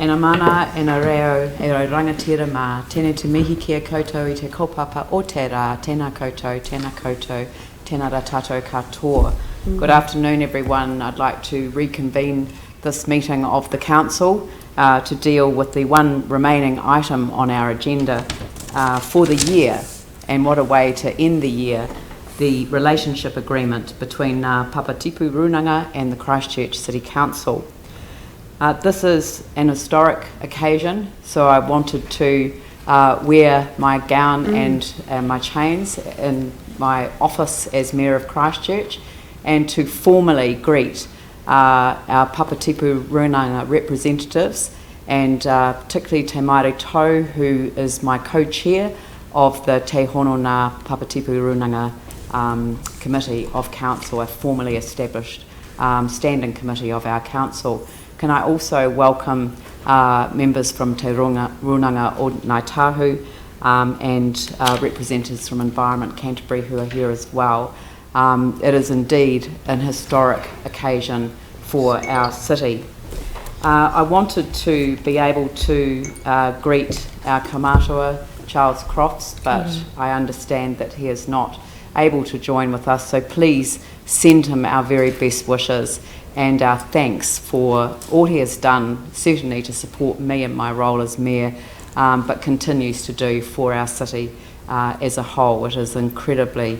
E nā mana, e nā reo, e rau rangatira mā, tēnei te mihi kia koutou i te kaupapa o te rā, tēnā koutou, tēnā rā tātou katoa. Good afternoon, everyone. I'd like to reconvene this meeting of the Council to deal with the one remaining item on our agenda for the year, and what a way to end the year, the relationship agreement between Papatipu Runanga and the Christchurch City Council. This is an historic occasion, so I wanted to wear my gown and my chains in my office as Mayor of Christchurch, and to formally greet our Papatipu Runanga representatives, and particularly Te Maire Tau, who is my co-chair of the Te Hono Ngā Papatipu Runanga Committee of Council, a formally established standing committee of our council. Can I also welcome members from Te Runanga o Ngāi Tahu and representatives from Environment Canterbury who are here as well. It is indeed an historic occasion for our city. I wanted to be able to greet our kaumātua, Charles Crofts, but I understand that he is not able to join with us, so please send him our very best wishes and our thanks for all he has done, certainly to support me in my role as Mayor, but continues to do for our city as a whole. It is incredibly,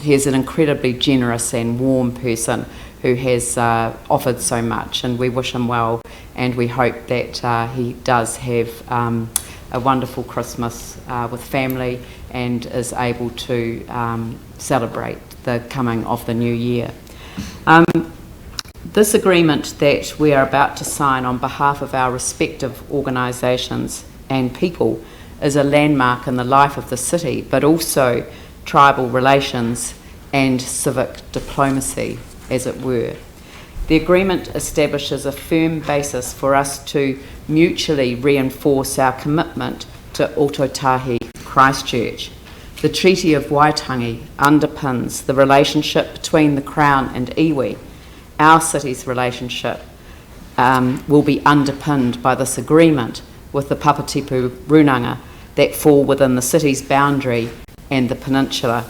he is an incredibly generous and warm person who has offered so much, and we wish him well, and we hope that he does have a wonderful Christmas with family and is able to celebrate the coming of the new year. This agreement that we are about to sign on behalf of our respective organisations and people is a landmark in the life of the city, but also tribal relations and civic diplomacy, as it were. The agreement establishes a firm basis for us to mutually reinforce our commitment to Ōtautahi Christchurch. The Treaty of Waitangi underpins the relationship between the Crown and iwi. Our city's relationship will be underpinned by this agreement with the Papatipu Runanga that fall within the city's boundary and the peninsula.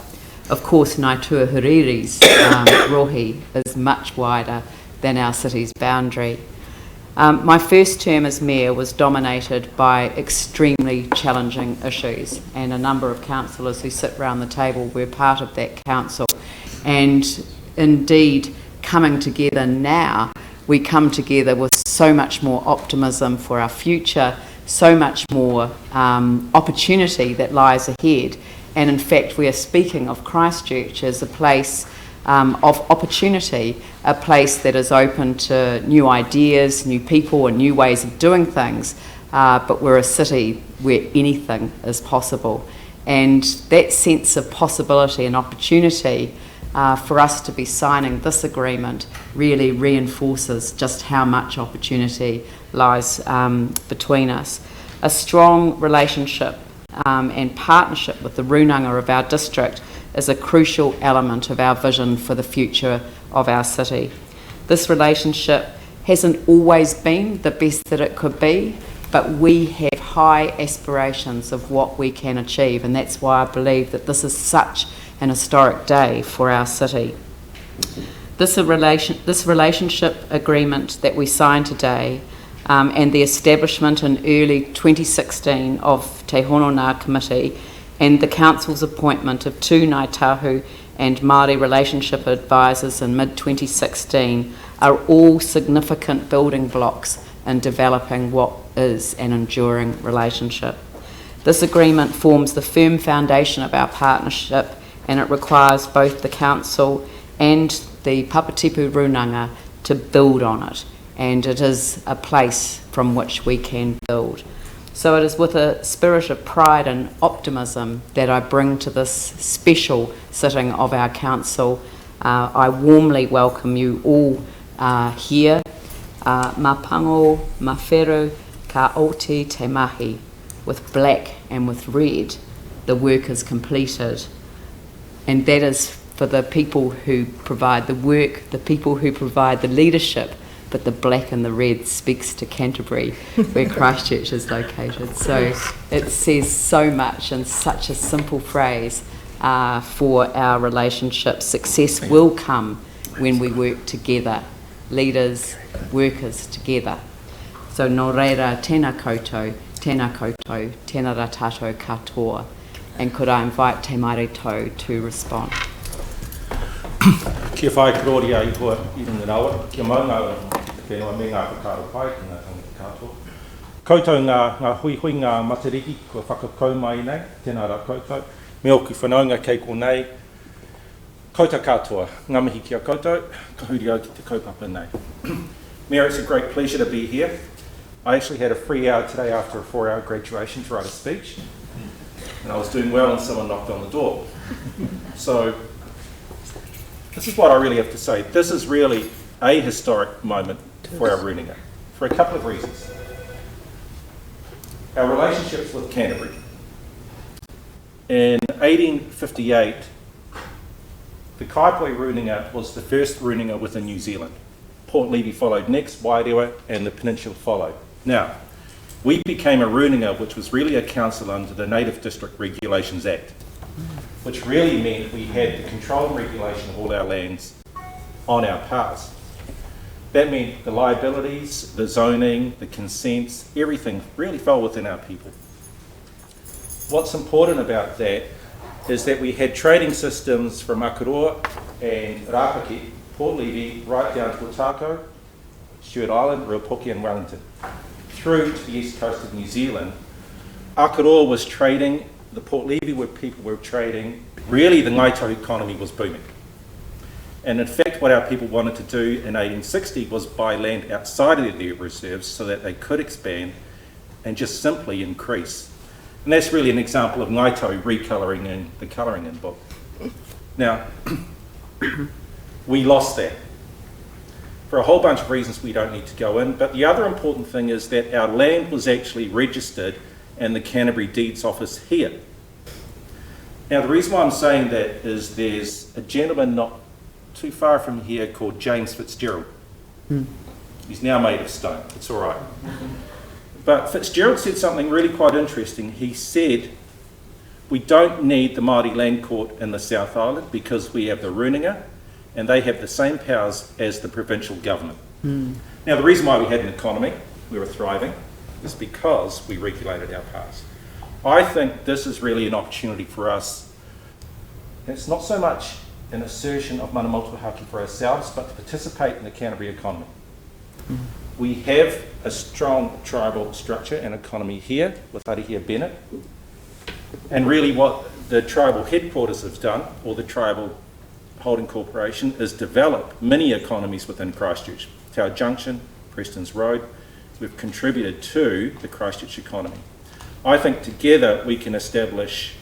Of course, Ngāi Tuahuriri's rohi is much wider than our city's boundary. My first term as Mayor was dominated by extremely challenging issues, and a number of councillors who sit around the table were part of that council. And indeed, coming together now, we come together with so much more optimism for our future, so much more opportunity that lies ahead. And in fact, we are speaking of Christchurch as a place of opportunity, a place that is open to new ideas, new people and new ways of doing things, but we're a city where anything is possible. And that sense of possibility and opportunity for us to be signing this agreement really reinforces just how much opportunity lies between us. A strong relationship and partnership with the Runanga of our district is a crucial element of our vision for the future of our city. This relationship hasn't always been the best that it could be, but we have high aspirations of what we can achieve, and that's why I believe that this is such an historic day for our city. This relationship agreement that we signed today and the establishment in early 2016 of Te Hono Ngā Committee and the Council's appointment of 2 Ngāi Tahu and Māori relationship advisors in mid-2016 are all significant building blocks in developing what is an enduring relationship. This agreement forms the firm foundation of our partnership, and it requires both the Council and the Papatipu Runanga to build on it, and it is a place from which we can build. So it is with a spirit of pride and optimism that I bring to this special sitting of our council. I warmly welcome you all here. Mā pango, mā wheru, ka oti te mahi. With black and with red, the work is completed. And that is for the people who provide the work, the people who provide the leadership, but the black and the red speaks to Canterbury, where Christchurch is located. So it says so much in such a simple phrase for our relationship. Success will come when we work together, leaders, workers together. So nō reira, tēnā koutou, tēnā rā tātou katoa. And could I invite Te Maire to respond? Kia whai kororia I hoa I runga rawa, kia maunga te whenua me ngā whakaro pai ki ngā tangata katoa. Koutou ngā hui ngā matariki kua whakakau mai nei, tēnā rā koutou. Me oku whanaunga kei ko nei, koutou katoa, ngā mihi kia koutou, ka huri au ki te kaupapa nei. Mayor, it's a great pleasure to be here. I actually had a free hour today after a 4-hour graduation to write a speech. And I was doing well and someone knocked on the door. So, this is what I really have to say. This is really a historic moment for our Runanga, for a couple of reasons. Our relationships with Canterbury. In 1858, the Kaipoi Runanga was the first Runanga within New Zealand. Port Levy followed next, Wairewa and the Peninsula followed. Now, we became a Runanga, which was really a council under the Native District Regulations Act, which really meant we had the control and regulation of all our lands on our paths. That meant the liabilities, the zoning, the consents, everything really fell within our people. What's important about that is that we had trading systems from Akaroa and Rapaki, Port Levy, right down to Otako, Stewart Island, Ruapoki and Wellington, through to the east coast of New Zealand. Akaroa was trading, the Port Levy where people were trading, really the Ngaito economy was booming. And in fact what our people wanted to do in 1860 was buy land outside of their reserves so that they could expand and just simply increase. And that's really an example of Ngaito recolouring in the colouring in book. Now, we lost that for a whole bunch of reasons we don't need to go in, but the other important thing is that our land was actually registered in the Canterbury Deeds Office here. Now the reason why I'm saying that is there's a gentleman not too far from here called James Fitzgerald. He's now made of stone, it's all right. But Fitzgerald said something really quite interesting. He said, we don't need the Māori Land Court in the South Island because we have the Runanga and they have the same powers as the provincial government. Now the reason why we had an economy, we were thriving, is because we regulated our powers. I think this is really an opportunity for us. It's not so much an assertion of mana motuhaki for ourselves, but to participate in the Canterbury economy. We have a strong tribal structure and economy here with Arihia Bennett. And really what the tribal headquarters have done, or the tribal holding corporation, is develop mini economies within Christchurch. Tower Junction, Preston's Road, we've contributed to the Christchurch economy. I think together we can establish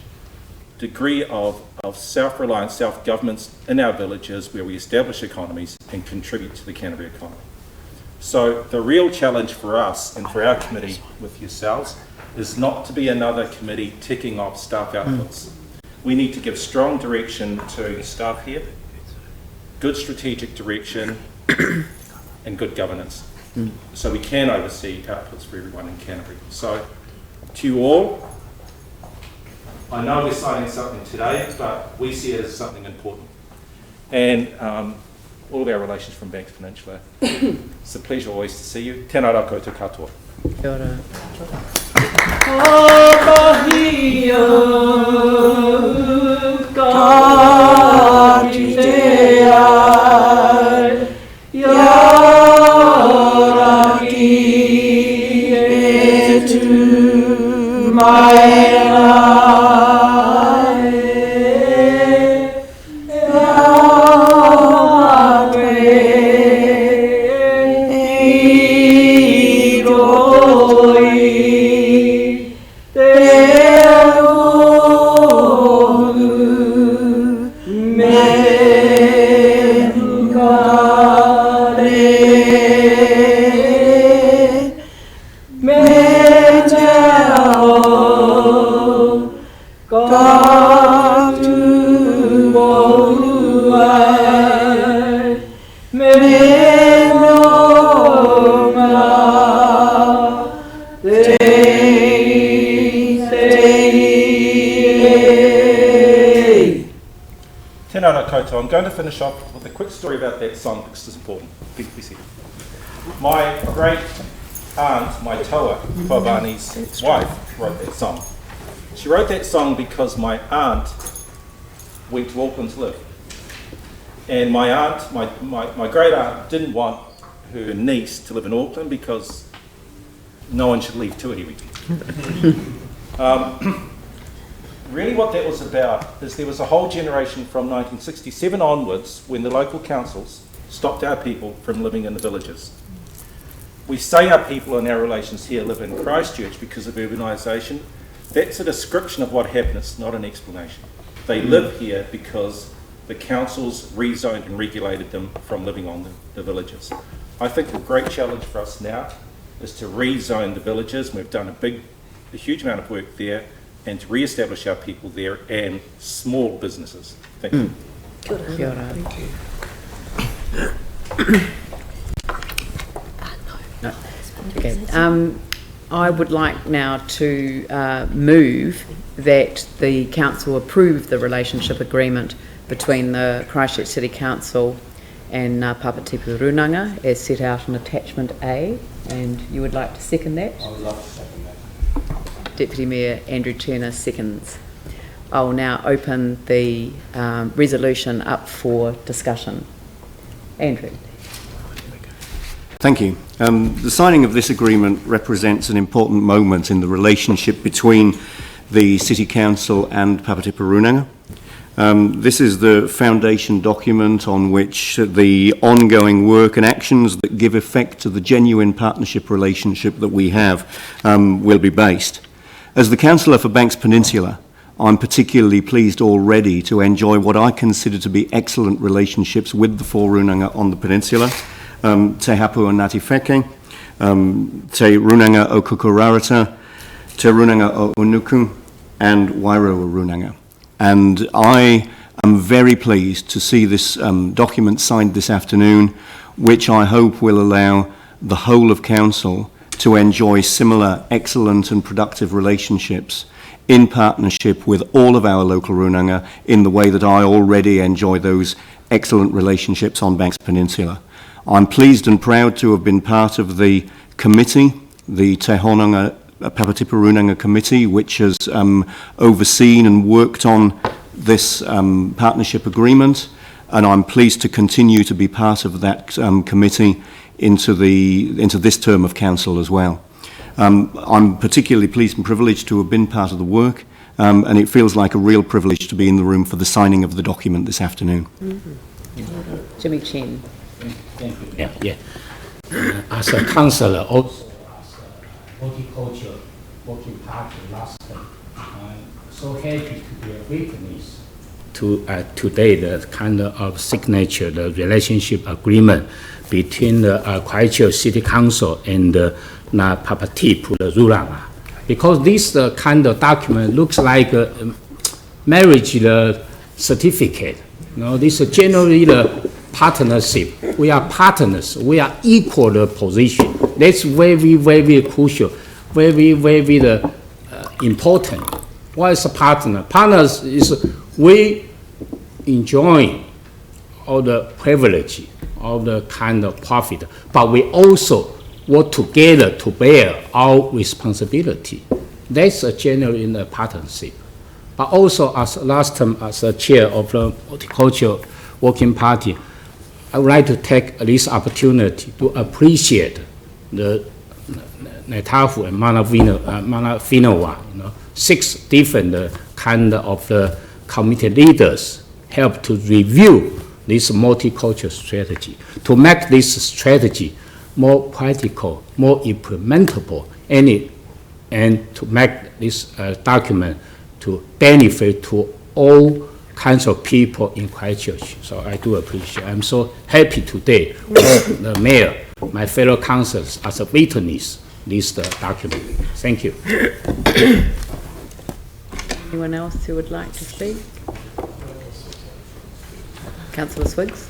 a degree of self-reliance, self-governance in our villages where we establish economies and contribute to the Canterbury economy. So the real challenge for us and for our committee with yourselves is not to be another committee ticking off staff outputs. We need to give strong direction to staff here, good strategic direction and good governance. So we can oversee outputs for everyone in Canterbury. So to you all, I know we're signing something today, but we see it as something important. And all of our relations from Banks Peninsula, it's a pleasure always to see you. Tēnā rā koutou katoa. Kia ora. koutou. I'm going to finish off with a quick story about that song because it's important. My great aunt, my toa, Whavani's wife, wrote that song. She wrote that song because my aunt went to Auckland to live. And my aunt, my great aunt, didn't want her niece to live in Auckland because no one should leave Tuahiwi. Really what that was about is there was a whole generation from 1967 onwards when the local councils stopped our people from living in the villages. We say our people and our relations here live in Christchurch because of urbanisation. That's a description of what happened, it's not an explanation. They live here because the councils rezoned and regulated them from living on the villages. I think a great challenge for us now is to rezone the villages. We've done a huge amount of work there, and to re-establish our people there and small businesses. Thank you. Kia ora. No. Okay. I would like now to move that the council approve the relationship agreement between the Christchurch City Council and Papatipu Runanga as set out in attachment A. And you would like to second that? I would love to second that. Deputy Mayor Andrew Turner seconds. I will now open the resolution up for discussion. Andrew. Thank you. The signing of this agreement represents an important moment in the relationship between the City Council and Papatipu Runanga. This is the foundation document on which the ongoing work and actions that give effect to the genuine partnership relationship that we have will be based. As the Councillor for Banks Peninsula, I'm particularly pleased already to enjoy what I consider to be excellent relationships with the four Runanga on the peninsula, Te Hapu o Ngāti Wheke, Te Runanga o Kukurarata, Te Runanga o Unuku, and Wairua Runanga. And I am very pleased to see this document signed this afternoon, which I hope will allow the whole of Council to enjoy similar excellent and productive relationships in partnership with all of our local Runanga in the way that I already enjoy those excellent relationships on Banks Peninsula. I'm pleased and proud to have been part of the committee, the Te Honanga Papatipu Runanga Committee, which has overseen and worked on this partnership agreement, and I'm pleased to continue to be part of that committee into this term of council as well. I'm particularly pleased and privileged to have been part of the work, and it feels like a real privilege to be in the room for the signing of the document this afternoon. Mm-hmm. Jimmy Chen. Thank you. Yeah. As a councillor, also as a horticulture working party last time, I'm so happy to be a witness to today the kind of signature, the relationship agreement between the Christchurch City Council and Papatipu Runanga. Because this kind of document looks like a marriage certificate. You know, this is generally the partnership. We are partners. We are equal position. That's very, very crucial. Very, very important. What is a partner? Partners is we enjoy all the privilege, all the kind of profit, but we also work together to bear our responsibility. That's a genuine partnership. But also, as last time as a chair of the Horticulture Working Party, I would like to take this opportunity to appreciate the Netafu and Manawinoa, 6 different kind of the committee leaders help to review this multicultural strategy, to make this strategy more practical, more implementable, and to make this document to benefit to all kinds of people in Christchurch. So I do appreciate. I'm so happy today with the mayor, my fellow councillors, as a witness this document. Thank you. Anyone else who would like to speak? Councillor Swiggs.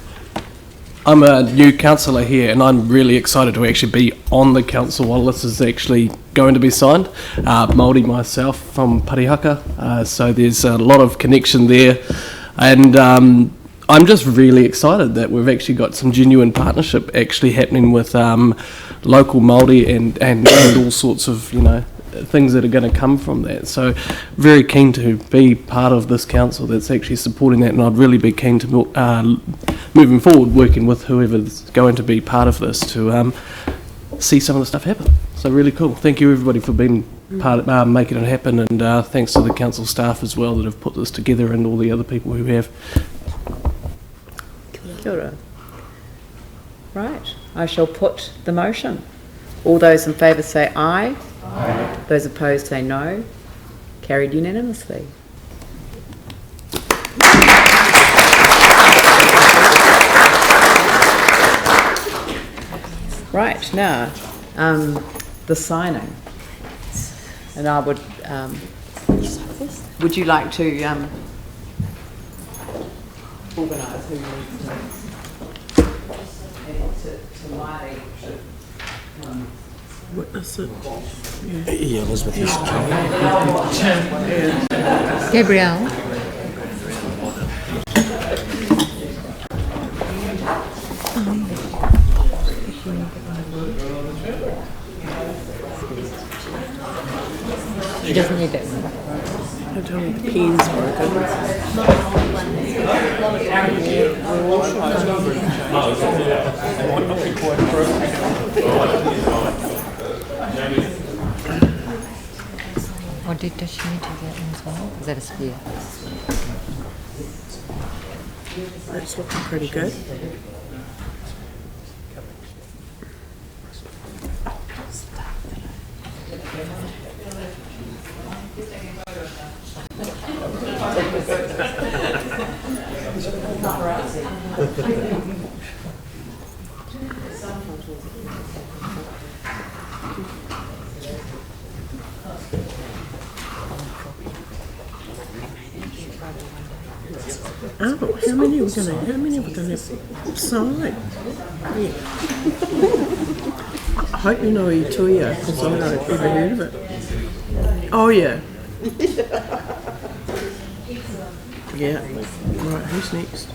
I'm a new councillor here, and I'm really excited to actually be on the council while this is actually going to be signed. Māori myself from Parihaka, so there's a lot of connection there, and I'm just really excited that we've actually got some genuine partnership actually happening with local Māori and all sorts of, you know, things that are going to come from that. So very keen to be part of this council that's actually supporting that, and I'd really be keen to moving forward working with whoever's going to be part of this to see some of the stuff happen. So really cool. Thank you everybody for being part of making it happen, and thanks to the council staff as well that have put this together, and all the other people who have. Kia ora. Right, I shall put the motion. All those in favour say aye. Aye. Those opposed say no. Carried unanimously. Right, now, the signing. And I would you like to organise who needs to Māori should witness it. Yeah, Elizabeth is Gabrielle. She doesn't need that one. Don't tell me the pen's broken. Or does she need to do that one as well? Is that a spare? That's looking pretty good. Oh, how many are we gonna sign? Yeah. I hope you know Ituia, because I don't ever heard of it. Oh yeah. Yeah. Right, who's next?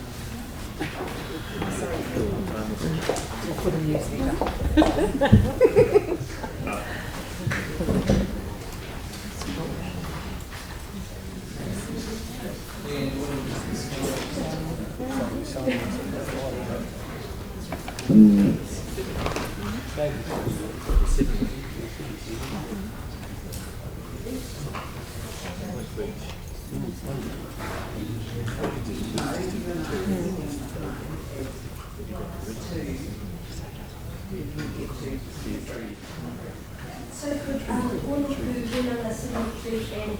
So could all of the Runanga Cemetery and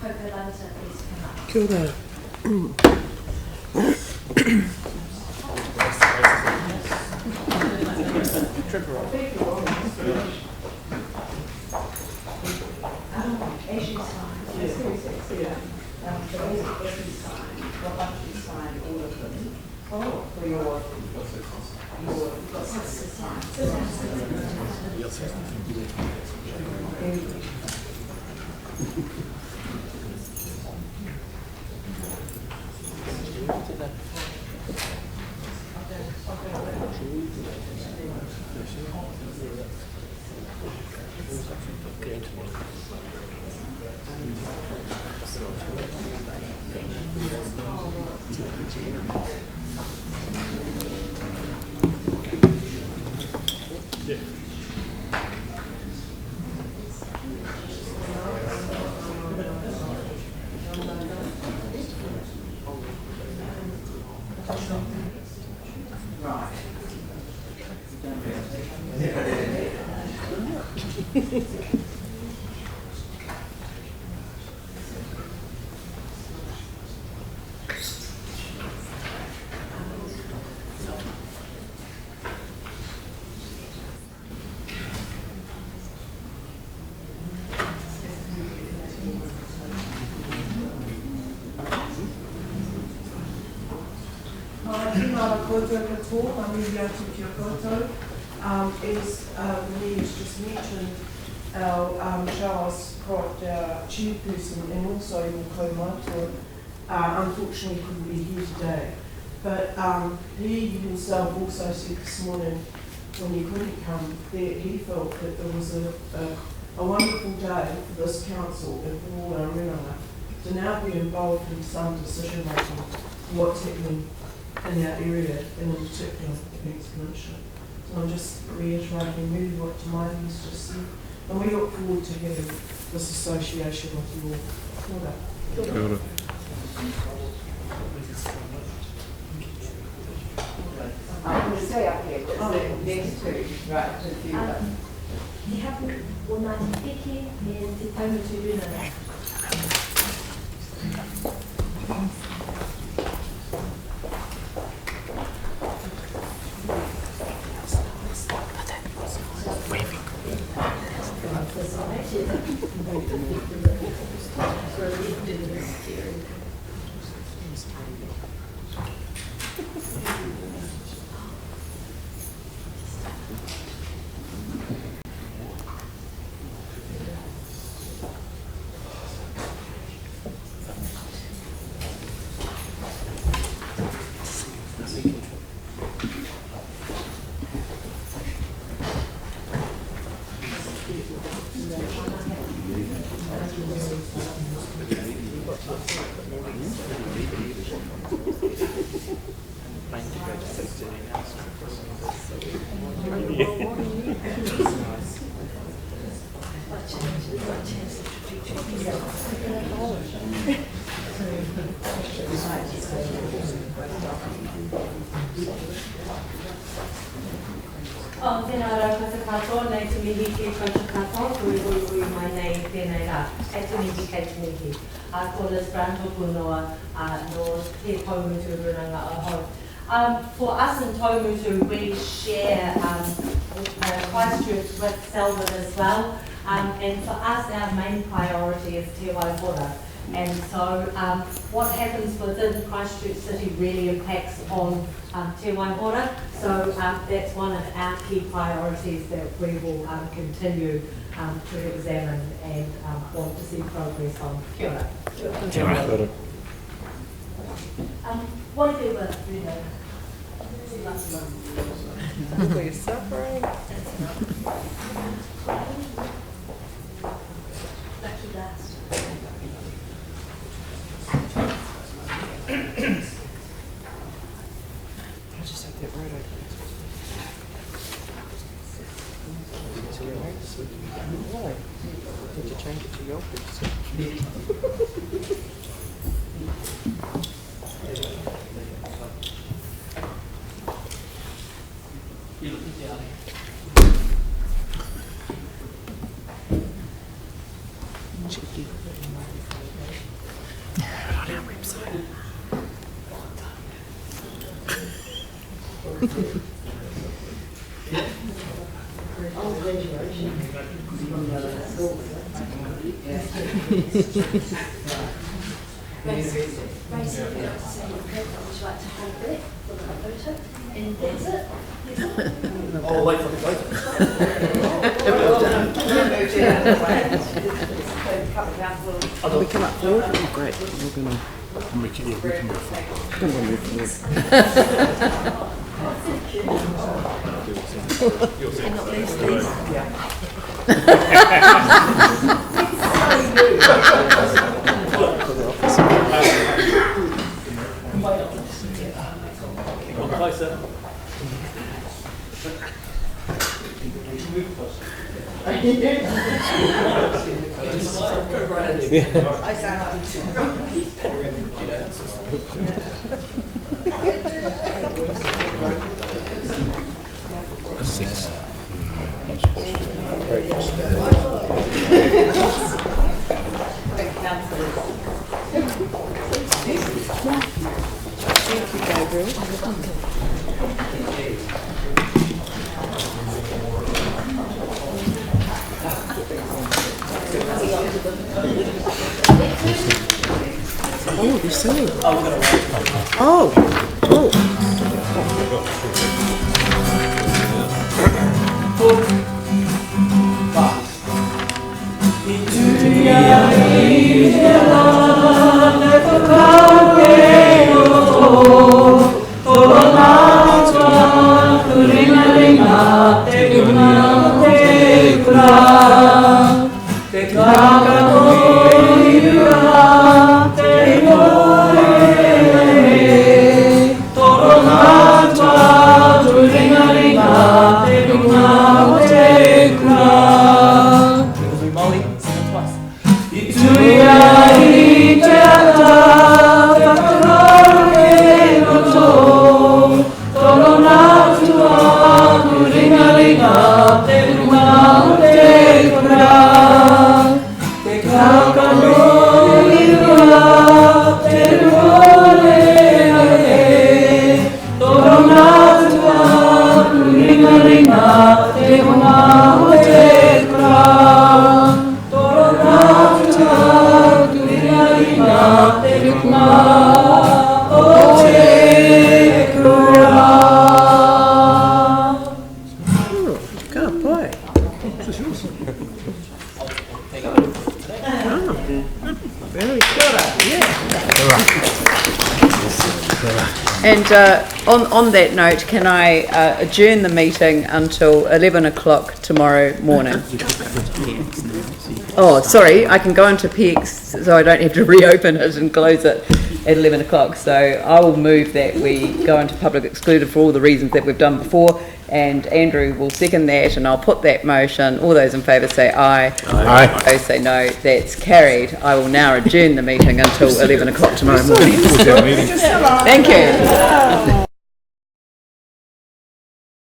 Papatipu please come up? Kia ora. As Leah's just mentioned, our Charles Crott, our chairperson, and also Moko Matua, unfortunately couldn't be here today. But he himself also said this morning, when he couldn't come, that he felt that there was a wonderful day for this council and for all our Runanga to now be involved in some decision making what's happening in our area and in particular the East Peninsula. So I'm just reiterating really what Tamai's just said, and we look forward to having this association with you all. Kia ora. I'm going to stay up here, but next to, right, to the Te hapu o ngā te peke e te taumatu Runanga. Tēnā rau kata katoa, nei te mihi ki kata katoa, kui mai nei tēnei rā. E te mihi kei te mihi. Ko Liz Brown tōku noa no te Taumutu Runanga Aho. For us in Taumutu, we share Christchurch with Selwyn as well. And for us, our main priority is Te Waihora. And so what happens within Christchurch City really impacts on Te Waihora. So that's one of our key priorities that we will continue to examine and want to see progress on. Kia ora. Kia ora. What if it were Runanga? We're suffering. Lucky last. I just have that right over. Why? Did you change it to your And that's it. Oh, wait for the photo. We come up forward? Oh, great. We're going to... We can move forward. And not least these. Closer. Thank you, Gabriel. Oh, you're singing. Oh, And on that note, can I adjourn the meeting until 11 o'clock tomorrow morning? Oh, sorry, I can go into PX so I don't have to reopen it and close it at 11 o'clock. So I will move that we go into public excluded for all the reasons that we've done before, and Andrew will second that, and I'll put that motion. All those in favour say aye. Aye. Those say no. That's carried. I will now adjourn the meeting until 11 o'clock tomorrow morning. Thank you.